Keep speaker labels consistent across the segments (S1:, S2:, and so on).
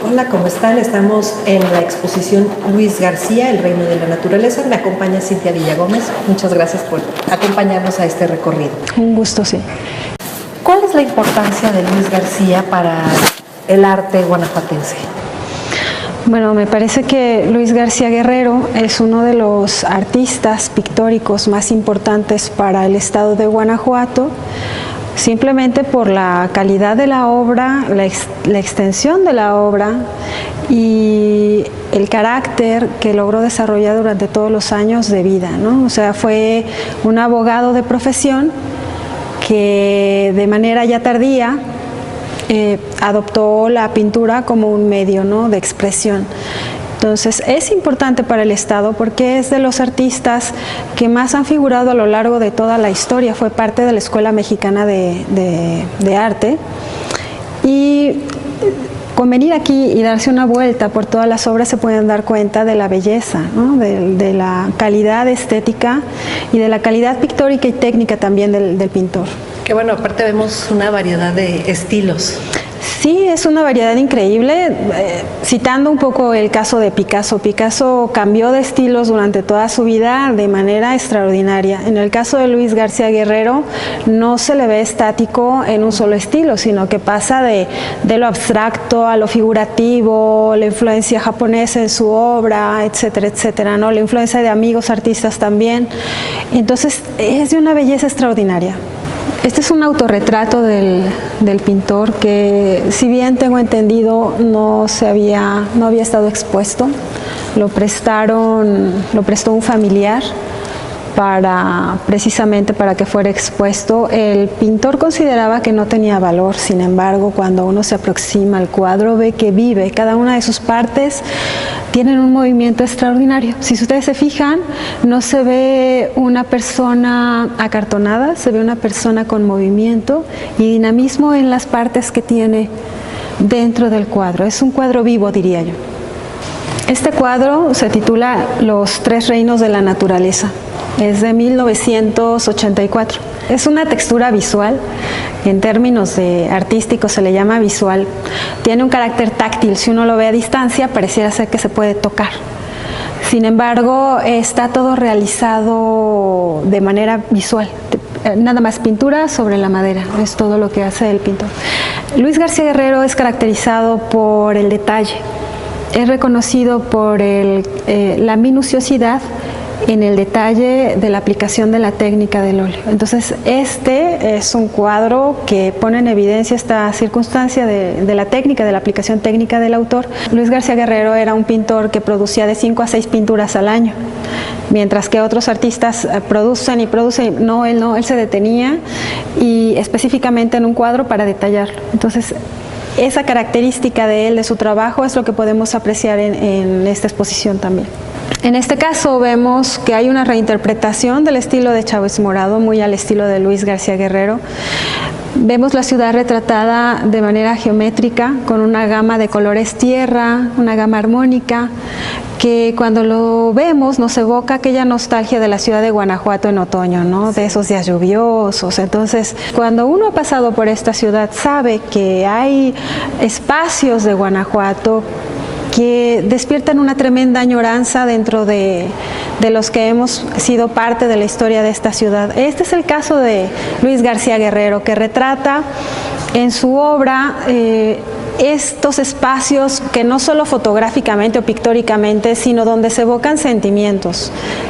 S1: Hola, ¿cómo están? Estamos en la exposición Luis García, El Reino de la Naturaleza. Me acompaña Cintia Villagómez. Muchas gracias por acompañarnos a este recorrido.
S2: Un gusto, sí.
S1: ¿Cuál es la importancia de Luis García para el arte guanajuatense?
S2: Bueno, me parece que Luis García Guerrero es uno de los artistas pictóricos más importantes para el estado de Guanajuato, simplemente por la calidad de la obra, la extensión de la obra y el carácter que logró desarrollar durante todos los años de vida, ¿no? O sea, fue un abogado de profesión que de manera ya tardía adoptó la pintura como un medio, ¿no?, de expresión. Entonces es importante para el Estado porque es de los artistas que más han figurado a lo largo de toda la historia. Fue parte de la Escuela Mexicana de Arte, y con venir aquí y darse una vuelta por todas las obras se pueden dar cuenta de la belleza, ¿no?, de la calidad estética y de la calidad pictórica y técnica también del pintor.
S1: Que bueno, aparte vemos una variedad de estilos.
S2: Sí, es una variedad increíble. Citando un poco el caso de Picasso, Picasso cambió de estilos durante toda su vida de manera extraordinaria. En el caso de Luis García Guerrero no se le ve estático en un solo estilo, sino que pasa de lo abstracto a lo figurativo, la influencia japonesa en su obra, etcétera, etcétera, ¿no? La influencia de amigos artistas también. Entonces es de una belleza extraordinaria. Este es un autorretrato del pintor que, si bien tengo entendido, no había estado expuesto. Lo prestó un familiar precisamente para que fuera expuesto. El pintor consideraba que no tenía valor, sin embargo, cuando uno se aproxima al cuadro ve que vive, cada una de sus partes tienen un movimiento extraordinario. Si ustedes se fijan, no se ve una persona acartonada, se ve una persona con movimiento y dinamismo en las partes que tiene dentro del cuadro. Es un cuadro vivo, diría yo. Este cuadro se titula Los Tres Reinos de la Naturaleza. Es de 1984. Es una textura visual, en términos artísticos se le llama visual. Tiene un carácter táctil, si uno lo ve a distancia pareciera ser que se puede tocar. Sin embargo, está todo realizado de manera visual. Nada más pintura sobre la madera, es todo lo que hace el pintor. Luis García Guerrero es caracterizado por el detalle. Es reconocido por la minuciosidad en el detalle de la aplicación de la técnica del óleo. Entonces, este es un cuadro que pone en evidencia esta circunstancia de la técnica, de la aplicación técnica del autor. Luis García Guerrero era un pintor que producía de 5 a 6 pinturas al año, mientras que otros artistas producen, él se detenía y específicamente en un cuadro para detallarlo. Entonces, esa característica de él, de su trabajo, es lo que podemos apreciar en esta exposición también. En este caso vemos que hay una reinterpretación del estilo de Chávez Morado, muy al estilo de Luis García Guerrero. Vemos la ciudad retratada de manera geométrica, con una gama de colores tierra, una gama armónica, que cuando lo vemos nos evoca aquella nostalgia de la ciudad de Guanajuato en otoño, ¿no?, de esos días lluviosos. Entonces, cuando uno ha pasado por esta ciudad, sabe que hay espacios de Guanajuato que despiertan una tremenda añoranza dentro de los que hemos sido parte de la historia de esta ciudad. Este es el caso de Luis García Guerrero, que retrata en su obra estos espacios que no solo fotográficamente o pictóricamente, sino donde se evocan sentimientos,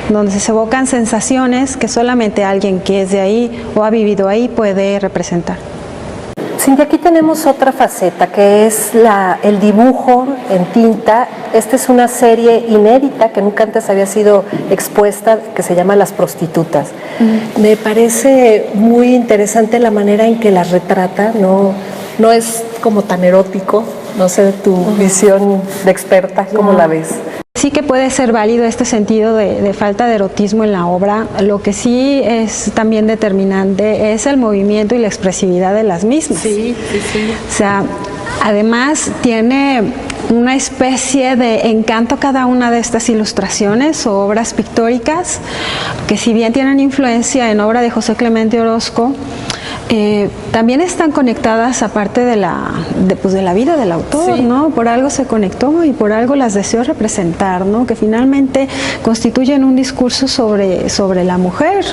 S2: donde se evocan sensaciones que solamente alguien que es de ahí o ha vivido ahí puede representar.
S1: Cintia, aquí tenemos otra faceta que es el dibujo en tinta. Esta es una serie inédita que nunca antes había sido expuesta, que se llama Las Prostitutas. Me parece muy interesante la manera en que las retrata, no es como tan erótico, no sé tu visión de experta, ¿cómo la ves?
S2: Sí que puede ser válido este sentido de falta de erotismo en la obra. Lo que sí es también determinante es el movimiento y la expresividad de las mismas.
S1: Sí.
S2: O sea, además tiene una especie de encanto cada una de estas ilustraciones o obras pictóricas, que si bien tienen influencia en obra de José Clemente Orozco, También están conectadas aparte de la vida del autor, sí, ¿no? Por algo se conectó y por algo las deseó representar, ¿no? Que finalmente constituyen un discurso sobre la mujer.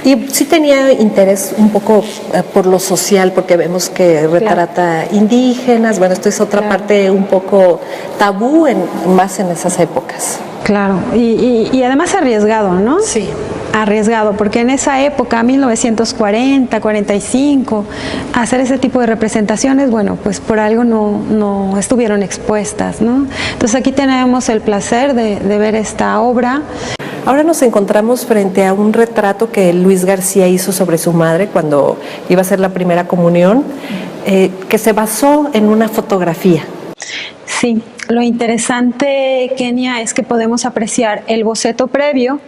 S1: Y sí tenía interés un poco por lo social, porque vemos que retrata indígenas, bueno, esto es otra parte un poco tabú más en esas épocas.
S2: Claro, y además arriesgado, ¿no?
S1: Sí.
S2: Arriesgado, porque en esa época, 1940, 45, hacer ese tipo de representaciones, bueno, pues por algo no estuvieron expuestas, ¿no? Entonces aquí tenemos el placer de ver esta obra.
S1: Ahora nos encontramos frente a un retrato que Luis García hizo sobre su madre cuando iba a hacer la primera comunión, que se basó en una fotografía.
S2: Sí, lo interesante, Kenia, es que podemos apreciar el boceto previo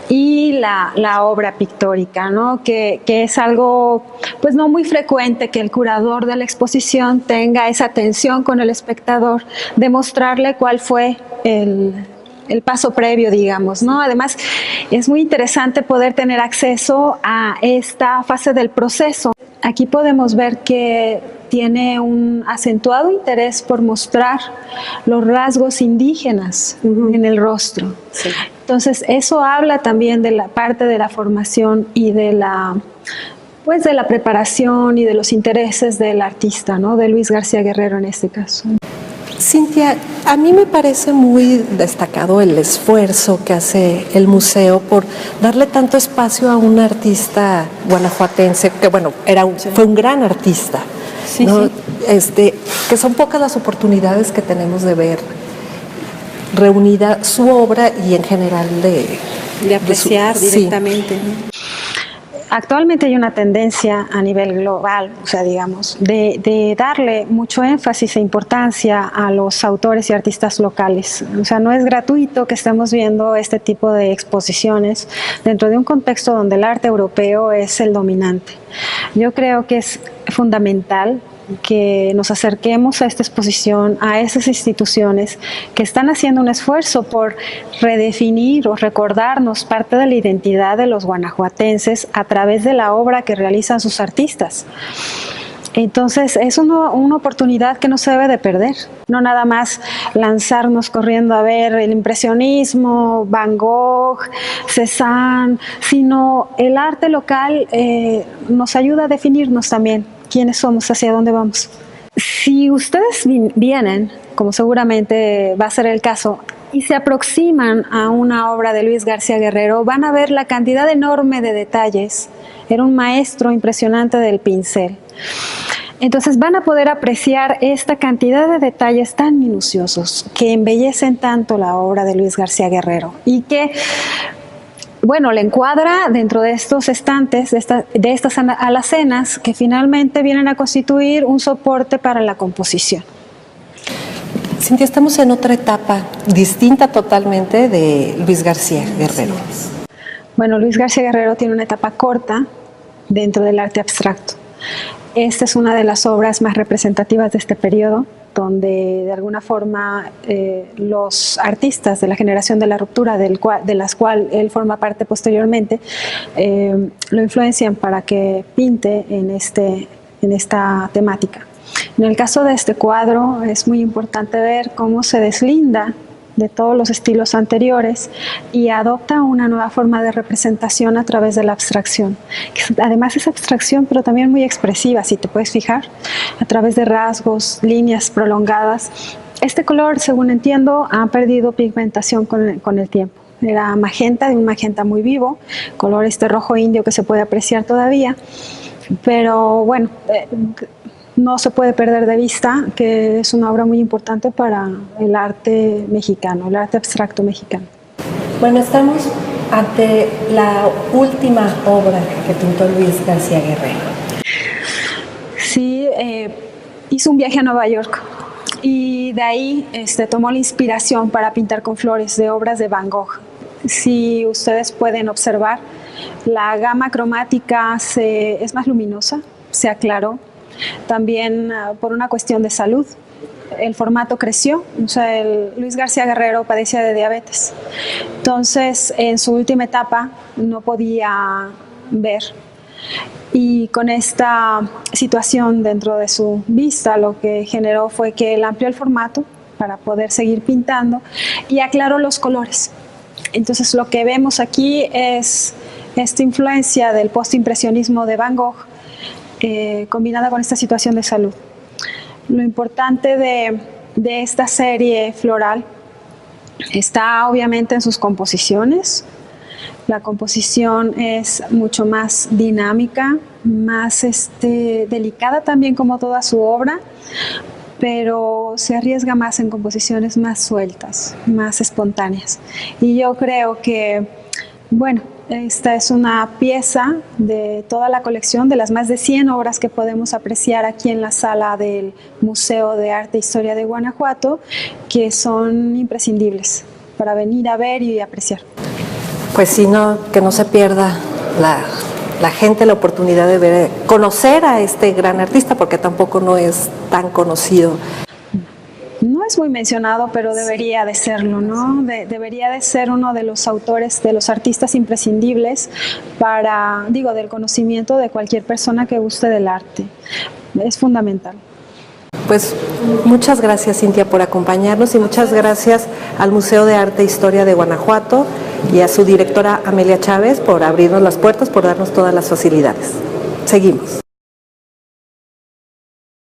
S2: y la obra pictórica, ¿no? Que es algo pues no muy frecuente, que el curador de la exposición tenga esa atención con el espectador de mostrarle cuál fue el paso previo, digamos, ¿no? Además, es muy interesante poder tener acceso a esta fase del proceso. Aquí podemos ver que tiene un acentuado interés por mostrar los rasgos indígenas en el rostro. Sí. Entonces, eso habla también de la parte de la formación y de la preparación y de los intereses del artista, ¿no? De Luis García Guerrero en este caso.
S1: Cintia, a mí me parece muy destacado el esfuerzo que hace el museo por darle tanto espacio a un artista guanajuatense, que bueno, fue un gran artista, sí, ¿no? Sí. Que son pocas las oportunidades que tenemos de ver reunida su obra y en general
S2: de apreciar directamente. Sí. Actualmente hay una tendencia a nivel global, o sea, digamos, de darle mucho énfasis e importancia a los autores y artistas locales. O sea, no es gratuito que estemos viendo este tipo de exposiciones dentro de un contexto donde el arte europeo es el dominante. Yo creo que es fundamental que nos acerquemos a esta exposición, a esas instituciones que están haciendo un esfuerzo por redefinir o recordarnos parte de la identidad de los guanajuatenses a través de la obra que realizan sus artistas. Entonces es una oportunidad que no se debe de perder, no nada más lanzarnos corriendo a ver el impresionismo, Van Gogh, Cézanne, sino el arte local nos ayuda a definirnos también quiénes somos, hacia dónde vamos. Si ustedes vienen, como seguramente va a ser el caso, y se aproximan a una obra de Luis García Guerrero, van a ver la cantidad enorme de detalles. Era un maestro impresionante del pincel. Entonces van a poder apreciar esta cantidad de detalles tan minuciosos que embellecen tanto la obra de Luis García Guerrero y que, bueno, le encuadra dentro de estos estantes, de estas alacenas que finalmente vienen a constituir un soporte para la composición.
S1: Cintia, estamos en otra etapa distinta totalmente de Luis García Guerrero.
S2: Bueno, Luis García Guerrero tiene una etapa corta dentro del arte abstracto. Esta es una de las obras más representativas de este periodo, donde de alguna forma los artistas de la generación de la ruptura, de las cuales él forma parte posteriormente, lo influencian para que pinte en esta temática. En el caso de este cuadro es muy importante ver cómo se deslinda de todos los estilos anteriores y adopta una nueva forma de representación a través de la abstracción. Además es abstracción, pero también muy expresiva, si te puedes fijar, a través de rasgos, líneas prolongadas. Este color, según entiendo, ha perdido pigmentación con el tiempo. Era magenta, de un magenta muy vivo, color rojo indio que se puede apreciar todavía, pero bueno, no se puede perder de vista que es una obra muy importante para el arte mexicano, el arte abstracto mexicano.
S1: Bueno, estamos ante la última obra que pintó Luis García Guerrero.
S2: Sí, hizo un viaje a Nueva York y de ahí tomó la inspiración para pintar con flores de obras de Van Gogh. Si ustedes pueden observar, la gama cromática es más luminosa, se aclaró. También por una cuestión de salud, el formato creció. O sea, Luis García Guerrero padecía de diabetes. Entonces, en su última etapa no podía ver y con esta situación dentro de su vista lo que generó fue que él amplió el formato para poder seguir pintando y aclaró los colores. Entonces lo que vemos aquí es esta influencia del postimpresionismo de Van Gogh combinada con esta situación de salud. Lo importante de esta serie floral está obviamente en sus composiciones. La composición es mucho más dinámica, más delicada también como toda su obra, pero se arriesga más en composiciones más sueltas, más espontáneas. Y yo creo que, bueno, esta es una pieza de toda la colección, de las más de 100 obras que podemos apreciar aquí en la sala del Museo de Arte e Historia de Guanajuato, que son imprescindibles para venir a ver y apreciar.
S1: Pues sí, que no se pierda la gente la oportunidad de ver, conocer a este gran artista, porque tampoco no es tan conocido.
S2: No es muy mencionado, pero debería de serlo, ¿no? Debería de ser uno de los autores, de los artistas imprescindibles del conocimiento de cualquier persona que guste del arte. Es fundamental.
S1: Pues muchas gracias, Cintia, por acompañarnos, y muchas gracias al Museo de Arte e Historia de Guanajuato y a su directora Amelia Chávez por abrirnos las puertas, por darnos todas las facilidades. Seguimos.